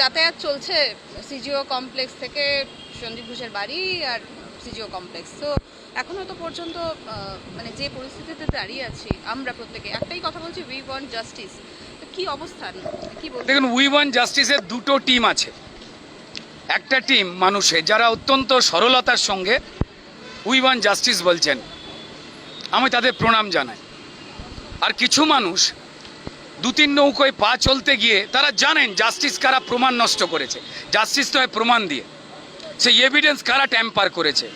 যাতায়াত চলছে CGO complex থেকে সন্দীপ ঘোষের বাড়ি আর সিজিও কমপ্লেক্স। তো এখনো তো পর্যন্ত মানে যে পরিস্থিতিতে দাঁড়িয়ে আছি আমরা প্রত্যেকে একটাই কথা বলছি, উই ওয়ান্ট জাস্টিস। তো কি অবস্থান, কি বলছেন? দেখুন, উই ওয়ান্ট জাস্টিসের দুটো টিম আছে। একটা টিম মানুষের যারা অত্যন্ত সরলতার সঙ্গে উই ওয়ান্ট জাস্টিস বলছেন, আমি তাদের প্রণাম জানাই। আর কিছু মানুষ দু তিন নৌকোয় পা চলতে গিয়ে তারা জানেন জাস্টিস কারা প্রমাণ নষ্ট করেছে। জাস্টিস তো হয় প্রমাণ দিয়ে, সেই এভিডেন্স কারা ট্যাম্পার করেছে,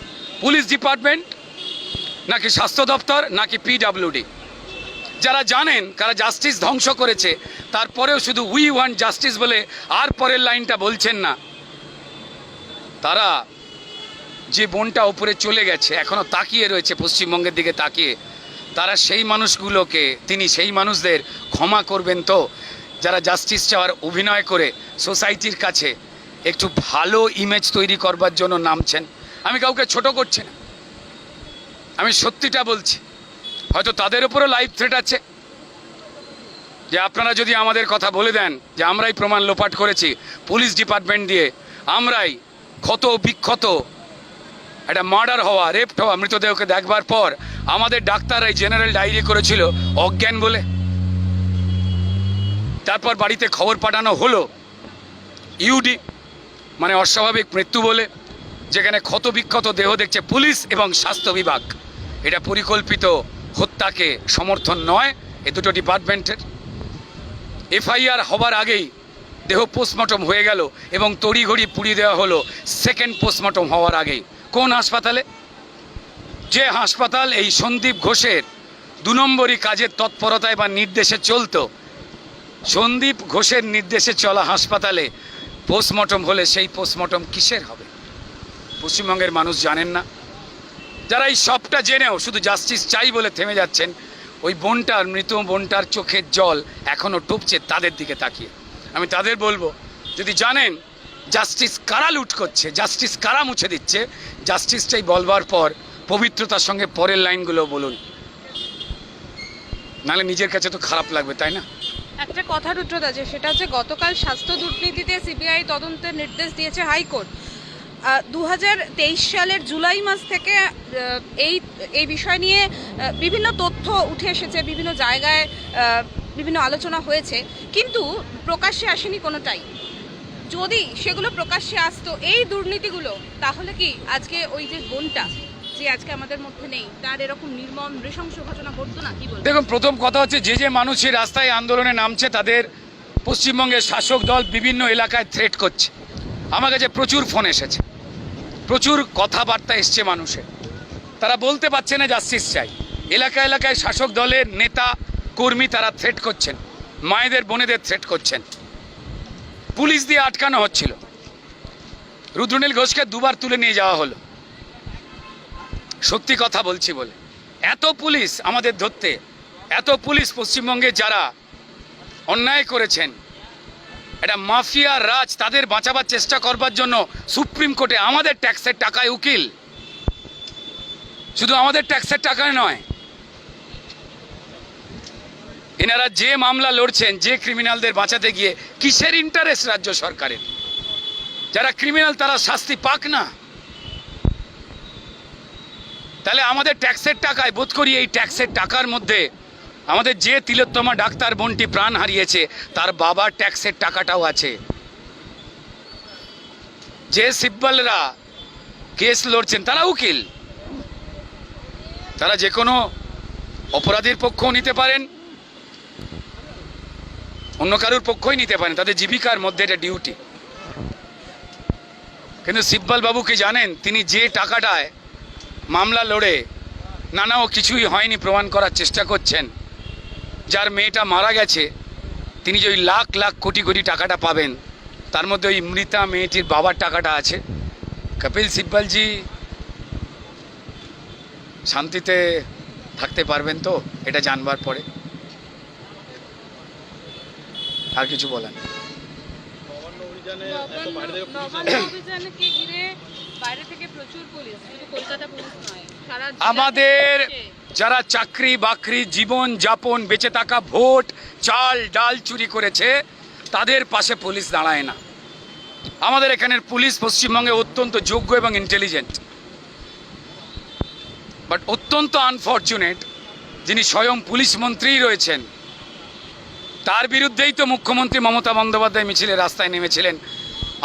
পুলিশ ডিপার্টমেন্ট নাকি স্বাস্থ্য দপ্তর নাকি পিডাব্লিউডি। যারা জানেন কারা জাস্টিস ধ্বংস করেছে, তারপরেও শুধু উই ওয়ান্ট জাস্টিস বলে আর পরের লাইনটা বলছেন না। তারা যে বোনটা উপরে চলে গেছে এখনো তাকিয়ে রয়েছে পশ্চিমবঙ্গের দিকে তাকিয়ে, তারা সেই মানুষগুলোকে, তিনি সেই মানুষদের ক্ষমা করবেন তো যারা জাস্টিস চাওয়ার অভিনয় করে সোসাইটির কাছে একটু ভালো ইমেজ তৈরি করবার জন্য নামছেন। আমি কাউকে ছোট করছি না, আমি সত্যিটা বলছি। হয়তো তাদের উপরও লাইফ থ্রেট আছে, যে আপনারা যদি আমাদের কথা বলে দেন যে আমরাই প্রমাণ লোপাট করেছি, পুলিশ ডিপার্টমেন্ট দিয়ে আমরাই ক্ষত বিক্ষত, একটা মার্ডার হওয়া, রেপ্ট হওয়া মৃতদেহকে দেখবার পর আমাদের ডাক্তাররাই জেনারেল ডায়েরি করেছিল অজ্ঞান বলে। তারপর বাড়িতে খবর পাঠানো হলো ইউডি মানে অস্বাভাবিক মৃত্যু বলে, যেখানে ক্ষত বিক্ষত দেহ দেখছে পুলিশ এবং স্বাস্থ্য বিভাগ। এটা পরিকল্পিত হত্যাকে সমর্থন নয় এ দুটো ডিপার্টমেন্টের। এফআইআর হবার আগেই দেহ পোস্টমর্টম হয়ে গেল এবং তড়িঘড়ি পুড়িয়ে দেওয়া হলো সেকেন্ড পোস্টমর্টম হওয়ার আগেই। কোন হাসপাতালে? যে হাসপাতাল এই সন্দীপ ঘোষের 2 নম্বরই কাজের তৎপরতায় বা নির্দেশে চলতো, সন্দীপ ঘোষের নির্দেশে চলা হাসপাতালে পোস্টমর্টম হলে সেই পোস্টমর্টম কিসের হবে? পশ্চিমবঙ্গের মানুষ জানেন না। যারা এই সবটা জেনেও শুধু জাস্টিস চাই বলে থেমে যাচ্ছেন, ওই বোনটার, মৃত বোনটার চোখের জল এখনও টুপছে তাদের দিকে তাকিয়ে। আমি তাদের বলবো, যদি জানেন জাস্টিস কারা লুট করছে, জাস্টিস কারা মুছে দিচ্ছে, জাস্টিসটাই বলবার পর পবিত্রতার সঙ্গে পরের লাইনগুলো বলুন, নাহলে নিজের কাছে তো খারাপ লাগবে, তাই না? একটা কথা রুদ্রদা, যে সেটা হচ্ছে গতকাল স্বাস্থ্য দুর্নীতিতে সিবিআই তদন্তের নির্দেশ দিয়েছে হাইকোর্ট। 2023 সালের জুলাই মাস থেকে এই বিষয় নিয়ে বিভিন্ন তথ্য উঠে এসেছে, বিভিন্ন জায়গায় বিভিন্ন আলোচনা হয়েছে, কিন্তু প্রকাশ্যে আসেনি কোনোটাই। যদি সেগুলো প্রকাশ্যে আসতো, এই দুর্নীতিগুলো, তাহলে কি আজকে ওই যে বোনটা যে আজকে আমাদের মধ্যে নেই, তার এরকম নির্মম নৃশংস ঘটনা ঘটতো না? কি বলবো? দেখুন, প্রথম কথা হচ্ছে যে মানুষের রাস্তায় আন্দোলনে নামছে তাদের পশ্চিমবঙ্গের শাসক দল বিভিন্ন এলাকায় থ্রেট করছে। আমার কাছে প্রচুর ফোন এসেছে, প্রচুর কথাবার্তা এসছে মানুষের। তারা বলতে পারছে না জাস্টিস চাই। এলাকায় এলাকায় শাসক দলের নেতা কর্মী তারা থ্রেট করছেন, মায়েদের বোনেদের থ্রেট করছেন। পুলিশ দিয়ে আটকানো হচ্ছিল, রুদ্রনীল ঘোষকে 2বার তুলে নিয়ে যাওয়া হলো। সত্যি কথা বলছি বলে এত পুলিশ আমাদের ধরতে, এত পুলিশ পশ্চিমবঙ্গে যারা অন্যায় করেছেন, এটা মাফিয়া রাজ, তাদের বাঁচাবার চেষ্টা করবার জন্য সুপ্রিম কোর্টে আমাদের ট্যাক্সের টাকায় উকিল, শুধু আমাদের ট্যাক্সের টাকায় নয়, এনারা যে মামলা লড়ছেন, যে ক্রিমিনালদের বাঁচাতে গিয়ে কিসের ইন্টারেস্ট রাজ্য সরকারের? যারা ক্রিমিনাল তারা শাস্তি পাক না। তাহলে আমাদের ট্যাক্সের টাকায়, বোধ করি এই ট্যাক্সের টাকার মধ্যে আমাদের যে তিলোত্তমা ডাক্তার বোনটি প্রাণ হারিয়েছে তার বাবার ট্যাক্সের টাকাটাও আছে। যে সিব্বলরা কেস লড়ছেন তারা উকিল, তারা যে কোনো অপরাধীর পক্ষও নিতে পারেন, অন্য কারোর পক্ষই নিতে পারেন, তাদের জীবিকার মধ্যে এটা ডিউটি। কিন্তু সিব্বল বাবু কি জানেন, তিনি যে টাকাটায় মামলা লড়ে নানাও কিছুই হয়নি প্রমাণ করার চেষ্টা করছেন, যার মেয়েটা মারা গেছে, তিনি যে ওই লাখ লাখ কোটি কোটি টাকাটা পাবেন, তার মধ্যে ওই মৃতা মেয়েটির বাবার টাকাটা আছে। কপিল সিব্বলজি শান্তিতে থাকতে পারবেন তো এটা জানবার পরে? আর কিছু বলেন? আমাদের যারা চাকরি বাকরি, জীবন যাপন, বেঁচে থাকা, ভোট, চাল ডাল চুরি করেছে, তাদের পাশে পুলিশ দাঁড়ায় না। আমাদের এখানের পুলিশ পশ্চিমবঙ্গে অত্যন্ত যোগ্য এবং ইন্টেলিজেন্ট, বাট অত্যন্ত আনফর্চুনেট যিনি স্বয়ং পুলিশ মন্ত্রী রয়েছেন, তার বিরুদ্ধেই তো মুখ্যমন্ত্রী মমতা বন্দ্যোপাধ্যায় মিছিলে রাস্তায় নেমেছিলেন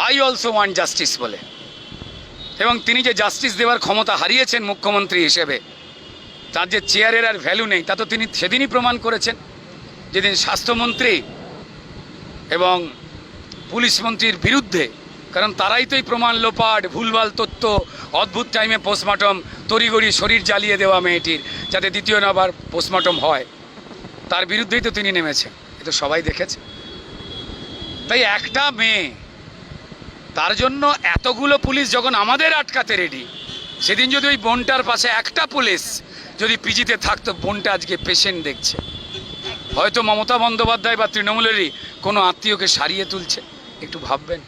আই অলসো ওয়ান্ট জাস্টিস বলে। এবং তিনি যে জাস্টিস দেওয়ার ক্ষমতা হারিয়েছেন মুখ্যমন্ত্রী হিসেবে, তার যে চেয়ারের আর ভ্যালু নেই তা তো তিনি সেদিনই প্রমাণ করেছেন, যেদিন স্বাস্থ্যমন্ত্রী এবং পুলিশ মন্ত্রীর বিরুদ্ধে, কারণ তারাই তো এই প্রমাণ লোপাট, ভুলভাল তথ্য, অদ্ভুত টাইমে পোস্টমর্টম, তড়িঘড়ি শরীর জ্বালিয়ে দেওয়া মেয়েটির যাতে দ্বিতীয় আবার পোস্টমর্টম হয়, তার বিরুদ্ধেই তো তিনি নেমেছেন। এ তো সবাই দেখেছে। তাই একটা মেয়ে, তার জন্য এতগুলো পুলিশ যখন আমাদের আটকাতে রেডি, সেদিন যদি ওই বোনটার পাশে একটা পুলিশ যদি পিজিতে থাকতো, বোনটা আজকে পেশেন্ট দেখছে, হয়তো মমতা বন্দ্যোপাধ্যায় বা তৃণমূলেরই কোনো আত্মীয়কে সারিয়ে তুলছে। একটু ভাববেন।